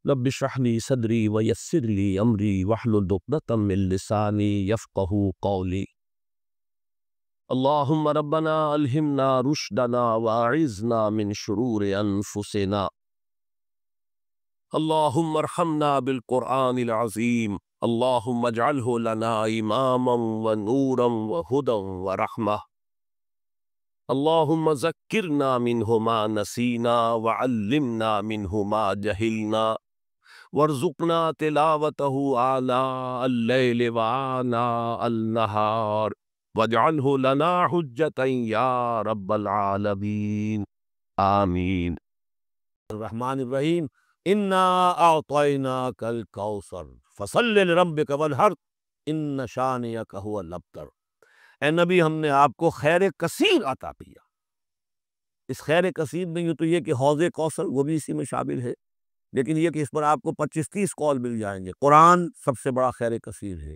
رب اشرح لي صدري ويسر لي امري واحلل عقدة من لساني يفقهوا قولي. اللهم ربنا الهمنا رشدنا واعذنا من شرور انفسنا. اللهم ارحمنا بالقرآن العظيم. اللهم اجعله لنا اماما ونورا وهدى ورحمة. اللهم ذكرنا منه ما نسينا وعلمنا منه ما جهلنا وارزقنا تلاوته آناء الليل وآناء النهار واجعله لنا حجة يا رب العالمين آمین. الرحمن الرحیم انا اعطیناک الکوثر فصل لربک وانحر ان شانئک هو الابتر۔ اے نبی، ہم نے آپ کو خیر کثیر عطا کیا۔ اس خیر کثیر میں یوں تو یہ کہ حوض کوثر وہ بھی اسی میں شامل ہے، لیکن یہ کہ اس پر آپ کو 25-30 قول مل جائیں گے۔ قرآن سب سے بڑا خیر کثیر ہے،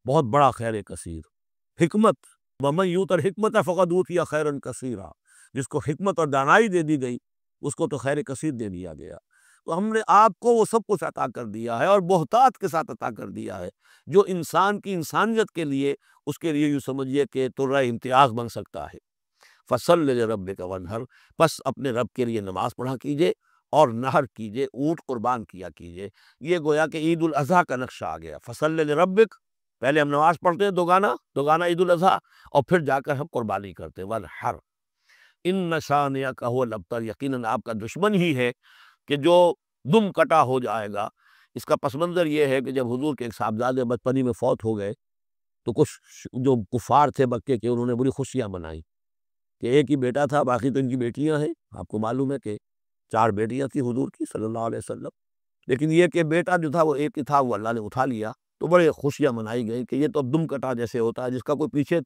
بہت بڑا خیر کثیر۔ حکمت، ومن یؤت الحکمت فقد اوتی خیرا کثیرا، جس کو حکمت اور دانائی دے دی گئی اس کو تو خیر کثیر دے دیا گیا۔ تو ہم نے آپ کو وہ سب کچھ عطا کر دیا ہے، اور بہتات کے ساتھ عطا کر دیا ہے، جو انسان کی انسانیت کے لیے، اس کے لیے یوں سمجھیے کہ ترہ امتیاز بن سکتا ہے۔ فصل لربک وانحر، پس اپنے رب کے لیے نماز پڑھا کیجئے اور نحر کیجئے، اونٹ قربان کیا کیجئے۔ یہ گویا کہ عید الاضحیٰ کا نقشہ آ گیا۔ فصل لربک، پہلے ہم نماز پڑھتے ہیں دوگانا عید الاضحیٰ، اور پھر جا کر ہم قربانی کرتے ہیں۔ وانحر ان شانئک هو الابتر، یقیناً آپ کا دشمن ہی ہے کہ جو دم کٹا ہو جائے گا۔ اس کا پس منظر یہ ہے کہ جب حضور کے ایک صاحبزادے بچپنی میں فوت ہو گئے تو کچھ جو کفار تھے مکے کے، انہوں نے بڑی خوشیاں منائی کہ ایک ہی بیٹا تھا، باقی تو ان کی بیٹیاں ہیں۔ آپ کو معلوم ہے کہ 4 بیٹیاں تھیں حضور کی صلی اللہ علیہ وسلم، لیکن یہ کہ بیٹا جو تھا وہ ایک ہی تھا، وہ اللہ نے اٹھا لیا، تو بڑے خوشیاں منائی گئی کہ یہ تو اب دم کٹا جیسے ہوتا ہے، جس کا کوئی پیچھے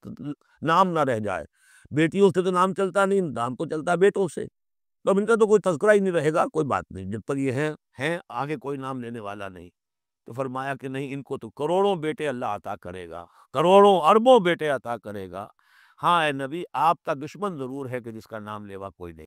نام نہ رہ جائے۔ بیٹیوں سے تو نام چلتا نہیں، نام تو چلتا ہے بیٹوں سے، تو اب ان کا تو کوئی تذکرہ ہی نہیں رہے گا۔ کوئی بات نہیں، جب تک یہ ہیں آگے کوئی نام لینے والا نہیں۔ تو فرمایا کہ نہیں، ان کو تو کروڑوں بیٹے اللہ عطا کرے گا، کروڑوں اربوں بیٹے عطا کرے گا۔ ہاں اے نبی، آپ کا دشمن ضرور ہے کہ جس کا نام لیوا کوئی نہیں۔